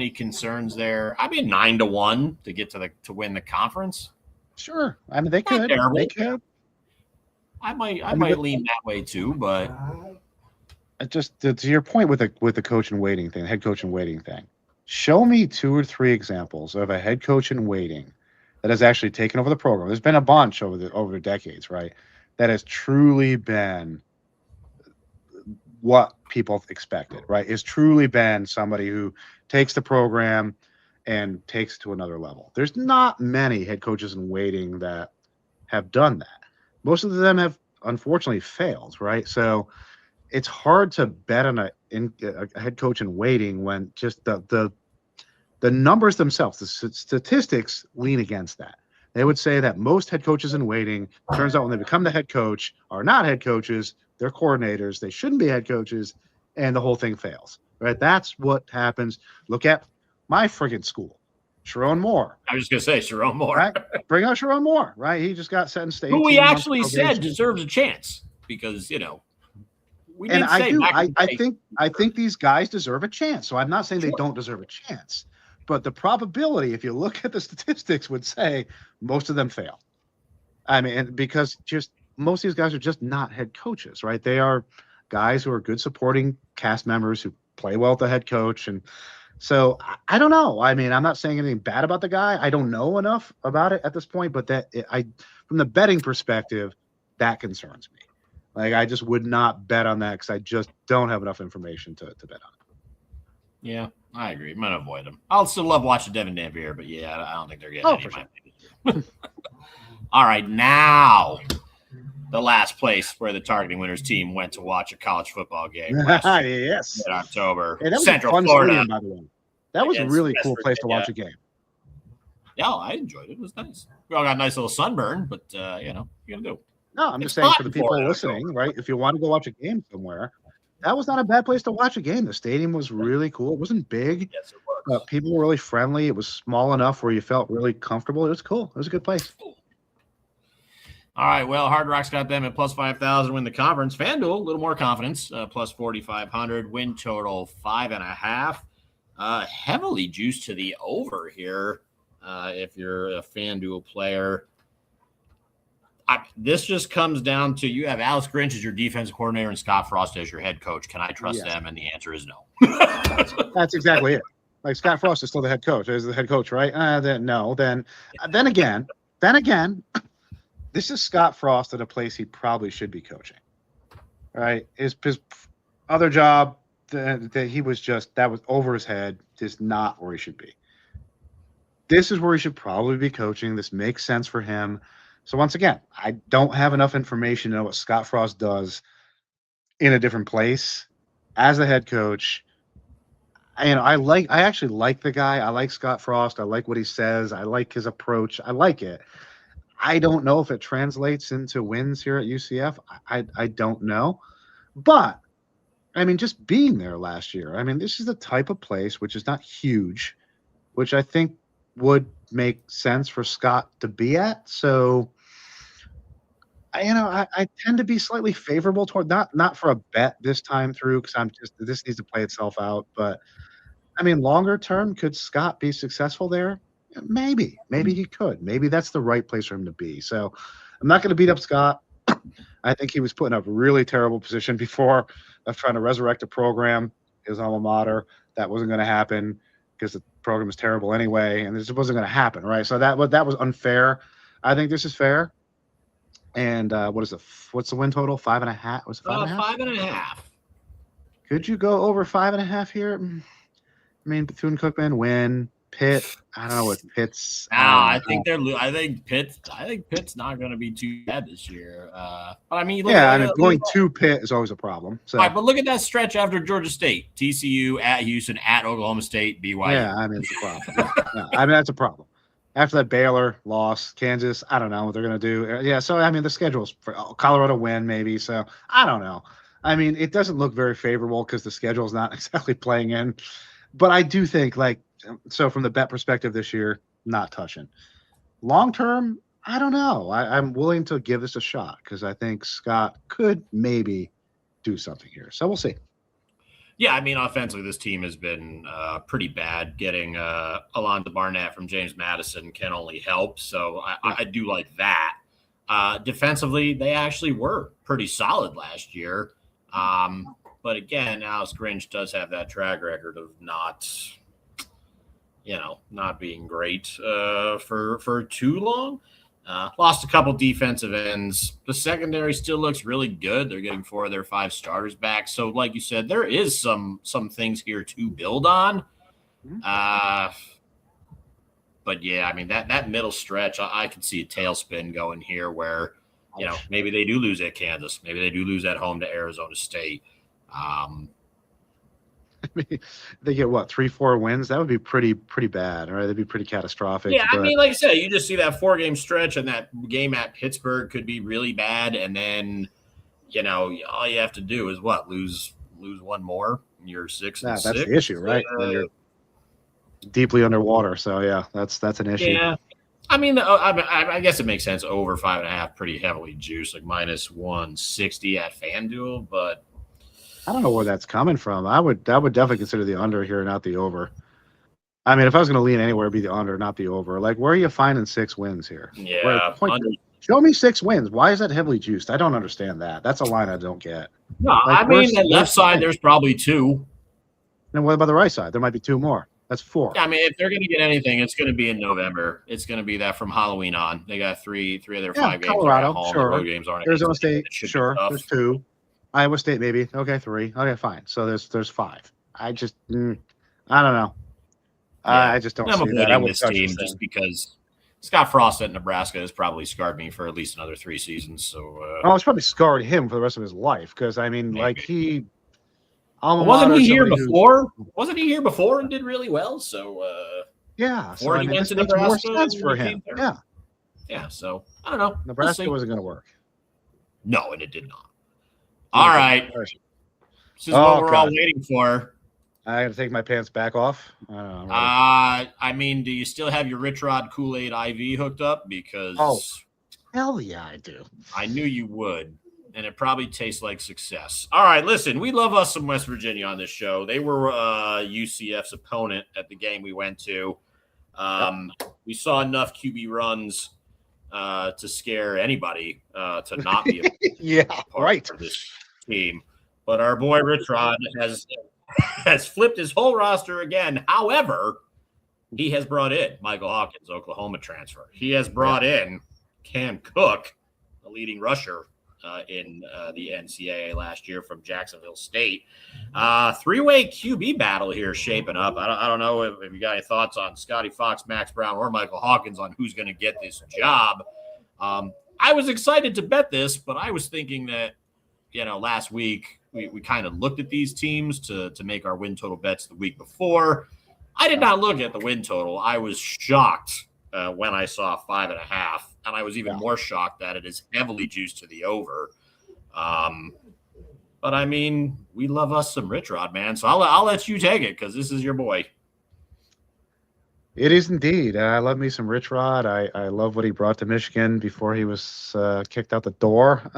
concerns there. 9-1 to get to win the conference. Sure. I mean, they could. They could. I might lean that way too, but just to your point with the coach in waiting thing, head coach in waiting thing. Show me 2 or 3 examples of a head coach in waiting that has actually taken over the program. There's been a bunch over the decades, right? That has truly been what people expected, right? It's truly been somebody who takes the program and takes it to another level. There's not many head coaches in waiting that have done that. Most of them have unfortunately failed, right? So it's hard to bet on a head coach in waiting when just the numbers themselves, the statistics lean against that. They would say that most head coaches in waiting, turns out when they become the head coach, are not head coaches. They're coordinators. They shouldn't be head coaches, and the whole thing fails, right? That's what happens. Look at my friggin' school, Sharon Moore. I was going to say Sharon Moore. Right? Bring out Sharon Moore, right? He just got sentenced to 18 who we months actually said deserves a chance because, we and did say I do. I think these guys deserve a chance. So I'm not saying they don't deserve a chance, but the probability, if you look at the statistics, would say most of them fail. Because just most of these guys are just not head coaches, right? They are guys who are good supporting cast members who play well with the head coach. And so I don't know. I'm not saying anything bad about the guy. I don't know enough about it at this point, but from the betting perspective, that concerns me. Like, I just would not bet on that because I just don't have enough information to bet on it. Yeah, I agree. I'm going to avoid them. I'll still love watching Devin Dampier, but yeah, I don't think they're getting any. Sure. All right, now the last place where the targeting winners team went to watch a college football game. Yes. In October. Hey, that was Central a fun Florida. Stadium, by the way. That was a really cool place to watch a game. Yeah, I enjoyed it. It was nice. We all got a nice little sunburn, but you're going to do. No, I'm just saying for the people listening, right? If you want to go watch a game somewhere, that was not a bad place to watch a game. The stadium was really cool. It wasn't big. Yes, it was. People were really friendly. It was small enough where you felt really comfortable. It was cool. It was a good place. All right. Well, Hard Rock's got them at plus 5,000 to win the conference. FanDuel, a little more confidence, plus 4,500. Win total 5.5. Heavily juiced to the over here. If you're a FanDuel player. This just comes down to you have Alex Grinch as your defensive coordinator and Scott Frost as your head coach. Can I trust them? And the answer is no. That's exactly it. Like, Scott Frost is still the head coach. Is the head coach, right? Then no. Then again, this is Scott Frost at a place he probably should be coaching. Right? His other job that he was that was over his head, just not where he should be. This is where he should probably be coaching. This makes sense for him. So once again, I don't have enough information to know what Scott Frost does in a different place as the head coach. I actually like the guy. I like Scott Frost. I like what he says. I like his approach. I like it. I don't know if it translates into wins here at UCF. I don't know. But just being there last year, this is the type of place which is not huge, which I think would make sense for Scott to be at. So, I tend to be slightly favorable toward not for a bet this time through because this needs to play itself out. But longer term, could Scott be successful there? Maybe he could. Maybe that's the right place for him to be. So I'm not going to beat up Scott. I think he was put in a really terrible position before of trying to resurrect a program, his alma mater. that wasn't going to happen because the program was terrible anyway, and this wasn't going to happen, right? So that was unfair. I think this is fair. And what's the win total? 5.5. Was it 5.5? 5.5. Could you go over 5.5 here? I mean, Bethune-Cookman win. Pitt. I don't know what Pitt's. I think I think Pitt's not going to be too bad this year. But I mean, going to Pitt is always a problem. So, all right, but look at that stretch after Georgia State, TCU at Houston, at Oklahoma State, BYU. Yeah, I mean it's a problem. Yeah, I mean that's a problem. After that Baylor loss, Kansas, I don't know what they're going to do. Yeah, so I mean the schedule's for Colorado win maybe. So I don't know. I mean it doesn't look very favorable because the schedule is not exactly playing in. But I do think so from the bet perspective this year, not touching. Long term, I don't know. I'm willing to give this a shot because I think Scott could maybe do something here. So we'll see. Yeah, I mean, offensively, this team has been pretty bad. Getting Alonzo Barnett from James Madison can only help. So I do like that. Defensively, they actually were pretty solid last year. But again, Alex Grinch does have that track record of not being great for too long. Lost a couple defensive ends. The secondary still looks really good. They're getting 4 of their 5 starters back. So, like you said, there is some things here to build on. But yeah, I mean that middle stretch, I can see a tailspin going here where maybe they do lose at Kansas, maybe they do lose at home to Arizona State. I mean, they get 3-4 wins. That would be pretty bad, right? That'd be pretty catastrophic. Yeah, I mean, like I said, you just see that 4-game stretch, and that game at Pittsburgh could be really bad. And then, all you have to do is lose one more. You're 6-6. That's the issue, right? Then you're deeply underwater. So yeah, that's an issue. Yeah, I mean, I guess it makes sense. Over 5.5, pretty heavily juiced, like -160 at FanDuel, but. I don't know where that's coming from. I would definitely consider the under here, not the over. I mean, if I was going to lean anywhere, it'd be the under, not the over. Like, where are you finding 6 wins here? Yeah. Show me 6 wins. Why is that heavily juiced? I don't understand that. That's a line I don't get. No, I mean, the left side, there's probably 2. Then what about the right side? There might be 2 more. That's 4. Yeah, I mean, if they're going to get anything, it's going to be in November. It's going to be that from Halloween on. They got 3 of their 5 games. Colorado, at home. sure. The road games aren't. Arizona State, sure. There's 2. Iowa State, maybe. Okay, 3. Okay, fine. So there's 5. I just, I don't know. Yeah. I just don't see that. I'm this team just because Scott Frost at Nebraska has probably scarred me for at least another 3 seasons. So, it's probably scarred him for the rest of his life because I mean, maybe. Wasn't he here before? Wasn't he here before and did really well? So, yeah. So he went to Nebraska. More sense for him. Yeah. Yeah. So I don't know. Nebraska wasn't going to work. No, and it did not. All right. This is what we're all waiting for. I got to take my pants back off. I mean, do you still have your Rich Rod Kool-Aid IV hooked up? Because hell yeah, I do. I knew you would, and it probably tastes like success. All right, listen, we love us some West Virginia on this show. They were UCF's opponent at the game we went to. We saw enough QB runs to scare anybody to not be a part of this team. But our boy Rich Rod has flipped his whole roster again. However, he has brought in Michael Hawkins, Oklahoma transfer. He has brought in Cam Cook, the leading rusher in the NCAA last year from Jacksonville State. 3-way QB battle here shaping up. I don't know if you got any thoughts on Scotty Fox, Max Brown, or Michael Hawkins on who's going to get this job. I was excited to bet this, but I was thinking that, last week we kind of looked at these teams to make our win total bets the week before. I did not look at the win total. I was shocked when I saw 5.5, and I was even more shocked that it is heavily juiced to the over. But I mean, we love us some Rich Rod, man. So I'll let you take it because this is your boy. It is indeed. I love me some Rich Rod. I love what he brought to Michigan before he was kicked out the door.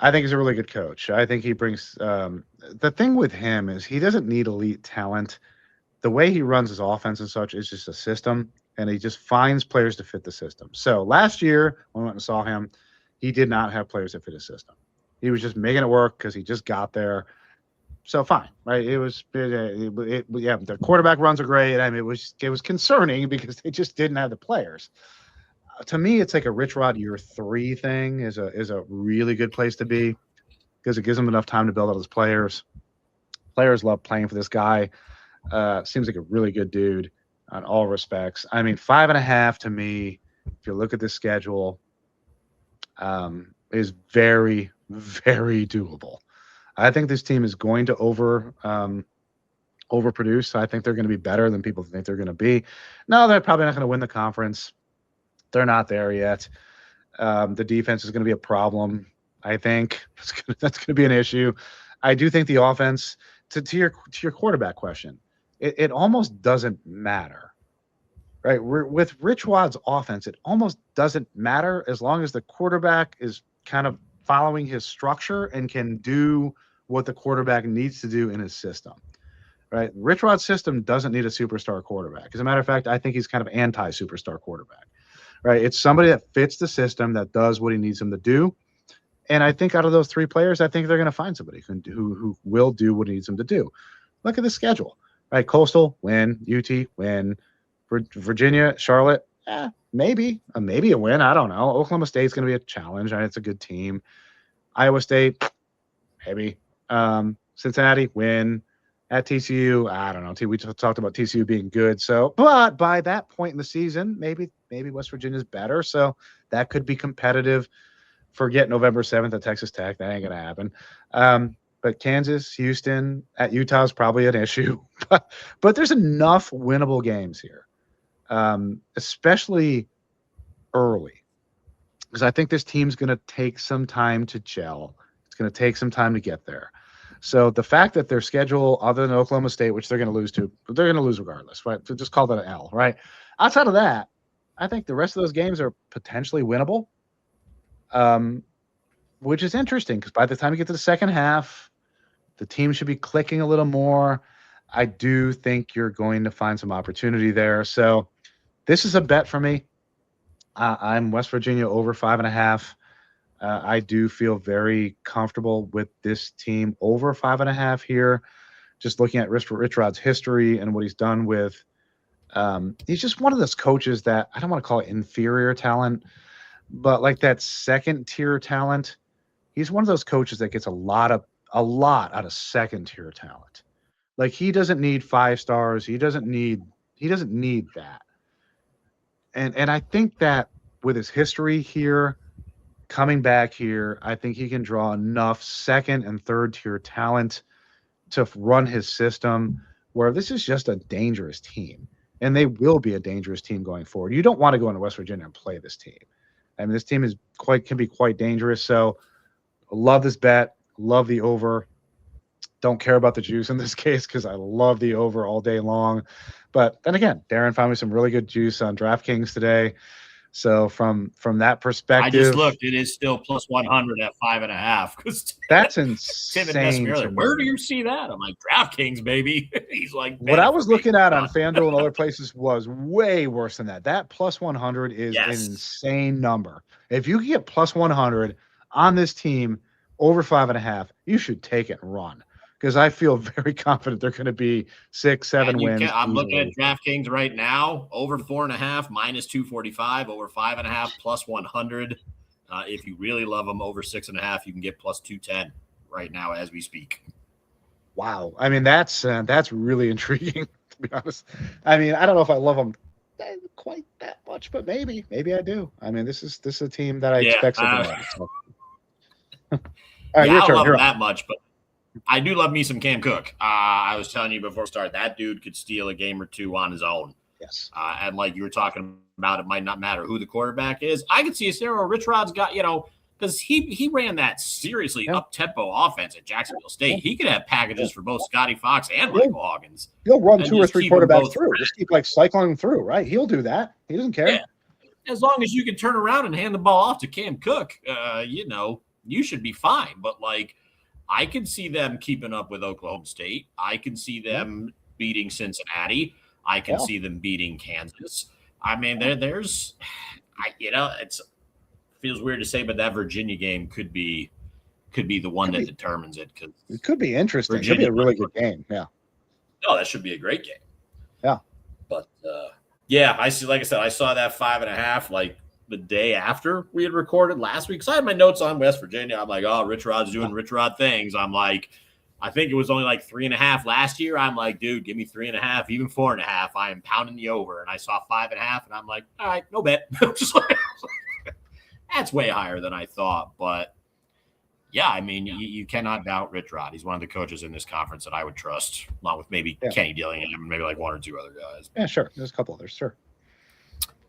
I think he's a really good coach. I think he brings the thing with him is he doesn't need elite talent. The way he runs his offense and such is just a system, and he just finds players to fit the system. So last year when I went and saw him, he did not have players that fit his system. He was just making it work because he just got there. So fine, right? Yeah, the quarterback runs are great. I mean, it was concerning because they just didn't have the players. To me, it's like a Rich Rod year 3 thing is a really good place to be because it gives them enough time to build out his players. Players love playing for this guy. Seems like a really good dude on all respects. I mean, 5.5 to me, if you look at the schedule, is very, very doable. I think this team is going to overproduce. I think they're going to be better than people think they're going to be. No, they're probably not going to win the conference. They're not there yet. The defense is going to be a problem. I think that's going to be an issue. I do think the offense, to your quarterback question, it almost doesn't matter, right? With Rich Wad's offense, it almost doesn't matter as long as the quarterback is kind of following his structure and can do what the quarterback needs to do in his system. Right, Rich Rod's system doesn't need a superstar quarterback. As a matter of fact, I think he's kind of anti-superstar quarterback. Right, it's somebody that fits the system that does what he needs him to do. And I think out of those 3 players, I think they're going to find somebody who will do what he needs them to do. Look at the schedule. Right, Coastal win, UT win, Virginia, Charlotte, maybe a win. I don't know. Oklahoma State's going to be a challenge. It's a good team. Iowa State, maybe. Cincinnati win. At TCU, I don't know. We talked about TCU being good. So, but by that point in the season, maybe West Virginia's better. So that could be competitive. Forget November 7th at Texas Tech. That ain't going to happen. But Kansas, Houston, at Utah is probably an issue. But there's enough winnable games here, especially early. Because I think this team's going to take some time to gel. It's going to take some time to get there. So the fact that their schedule, other than Oklahoma State, which they're going to lose to, but they're going to lose regardless, right? So just call that an L, right? Outside of that, I think the rest of those games are potentially winnable, which is interesting because by the time you get to the second half, the team should be clicking a little more. I do think you're going to find some opportunity there. So this is a bet for me. I'm West Virginia over 5.5. I do feel very comfortable with this team over 5.5 here. Just looking at Rich Rod's history and what he's done with, he's just one of those coaches that I don't want to call it inferior talent, but like that second tier talent. He's one of those coaches that gets a lot out of second tier talent. Like he doesn't need 5 stars. He doesn't need that. And I think that with his history here, coming back here, I think he can draw enough second and third tier talent to run his system where this is just a dangerous team. And they will be a dangerous team going forward. You don't want to go into West Virginia and play this team. I mean, this team can be quite dangerous. So love this bet. Love the over. Don't care about the juice in this case because I love the over all day long. But then again, Darren found me some really good juice on DraftKings today. So from that perspective, I just looked. It is still plus 100 at 5.5. Because that's insane. Tim and earlier, where do you see that? I'm like, DraftKings, baby. He's like, what I was looking at on FanDuel and other places was way worse than that. That plus 100 is an insane number. If you can get plus 100 on this team over 5.5, you should take it and run. Because I feel very confident they're going to be 6, 7 wins. I'm looking at DraftKings right now. Over 4.5 minus 245. Over 5.5 plus 100. If you really love them, over 6.5, you can get plus 210 right now as we speak. Wow, I mean that's really intriguing to be honest. I mean I don't know if I love them quite that much, but maybe I do. I mean this is a team that I expect something out of. So. All right, I don't love them that much, but I do love me some Cam Cook. I was telling you before we start, that dude could steal a game or 2 on his own. Yes. And like you were talking about, it might not matter who the quarterback is. I could see a scenario where Rich Rod's got, because he ran that seriously up-tempo offense at Jacksonville State. He could have packages for both Scotty Fox and Michael Hawkins. He'll run 2 or 3 quarterbacks through. Just keep cycling through, right? He'll do that. He doesn't care. Yeah. As long as you can turn around and hand the ball off to Cam Cook, you should be fine. But I can see them keeping up with Oklahoma State. I can see them beating Cincinnati. I can see them beating Kansas. I mean, it feels weird to say, but that Virginia game could be could be the one that determines it. Because it could be interesting. It could be a really good game. Yeah. No, that should be a great game. Yeah. But yeah, I see. Like I said, I saw that 5.5 like the day after we had recorded last week. So I had my notes on West Virginia. I'm like, oh, Rich Rod's doing Rich Rod things. I'm like, I think it was only like 3.5 last year. I'm like, dude, give me 3.5, even 4.5. I am pounding the over. And I saw 5.5, and I'm like, all right, no bet. Just like, that's way higher than I thought. But yeah, I mean, you cannot doubt Rich Rod. He's one of the coaches in this conference that I would trust, along with maybe Kenny Dillingham and maybe like one or two other guys. Yeah, sure. There's a couple others, sure.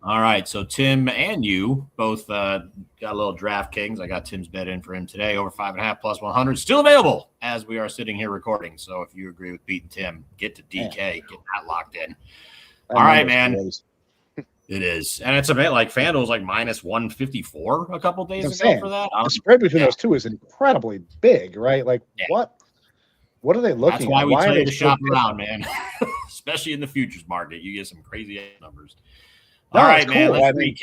All right, so Tim and you both got a little DraftKings. I got Tim's bet in for him today, over 5.5 plus 100. Still available as we are sitting here recording. So if you agree with Pete and Tim, get to DK, get that locked in. All right, man. It is. And it's a bit like FanDuel's like minus 154 a couple days ago for that. The spread between those two is incredibly big, right? Like, what are they looking at? That's why we tell you to shop around, man. Especially in the futures market. You get some crazy numbers. All right, man. Cool. I mean,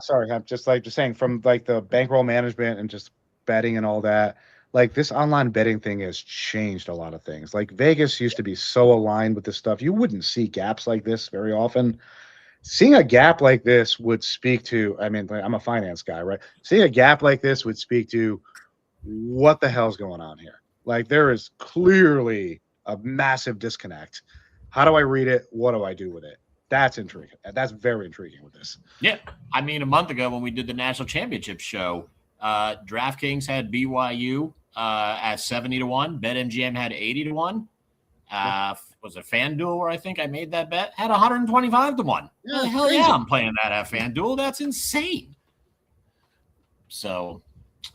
sorry. I'm just saying from like the bankroll management and just betting and all that. Like this online betting thing has changed a lot of things. Like Vegas used to be so aligned with this stuff. You wouldn't see gaps like this very often. Seeing a gap like this would speak to, I mean, I'm a finance guy, right? Seeing a gap like this would speak to what the hell's going on here. Like there is clearly a massive disconnect. How do I read it? What do I do with it? That's intriguing. That's very intriguing with this. Yeah. I mean, a month ago when we did the national championship show, DraftKings had BYU at 70-1. BetMGM had 80-1. Was it FanDuel where I think I made that bet? Had 125-1. Yeah, hell yeah, I'm playing that at FanDuel. That's insane. So,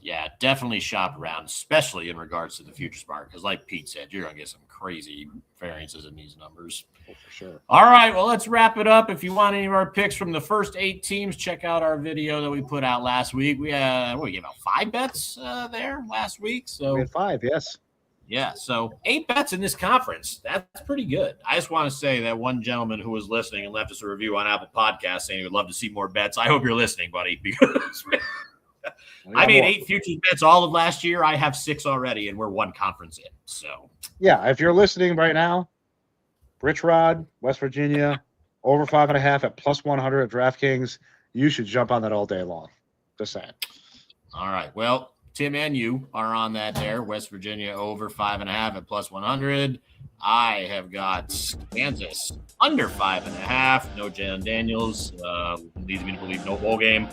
yeah, definitely shop around, especially in regards to the futures market, because like Pete said, you're going to get some crazy variances in these numbers. Oh, for sure. All right, well, let's wrap it up. If you want any of our picks from the first 8 teams, check out our video that we put out last week. We gave out 5 bets there last week. So we had 5, yes. Yeah, so 8 bets in this conference. That's pretty good. I just want to say that one gentleman who was listening and left us a review on Apple Podcasts saying he would love to see more bets. I hope you're listening, buddy, because I made 8 futures bets all of last year. I have 6 already, and we're 1 conference in. So yeah, if you're listening right now, Rich Rod, West Virginia, over 5.5 at plus 100 at DraftKings, you should jump on that all day long. Just saying. All right, well, Tim and you are on that there. West Virginia over 5.5 at plus 100. I have got Kansas under 5.5. No Jalen Daniels. Leads me to believe no bowl game.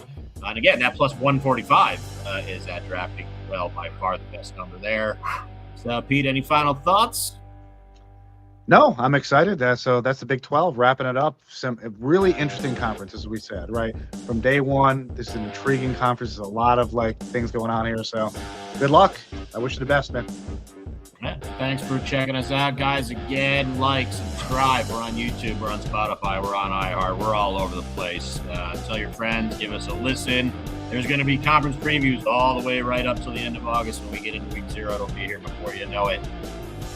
And again, that plus 145 is at DraftKings. Well, by far the best number there. So, Pete, any final thoughts? No, I'm excited. So that's the Big 12 wrapping it up. Some really interesting conference, as we said, right? From day one, this is an intriguing conference. There's a lot of like things going on here. So good luck. I wish you the best, man. Yeah, thanks for checking us out, guys. Again, like, subscribe. We're on YouTube. We're on Spotify. We're on iHeart. We're all over the place. Tell your friends. Give us a listen. There's going to be conference previews all the way right up till the end of August. When we get into week 0, it'll be here before you know it.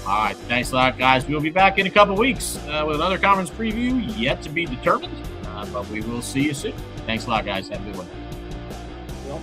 All right, thanks a lot, guys. We'll be back in a couple weeks with another conference preview yet to be determined, but we will see you soon. Thanks a lot, guys. Have a good one. Well.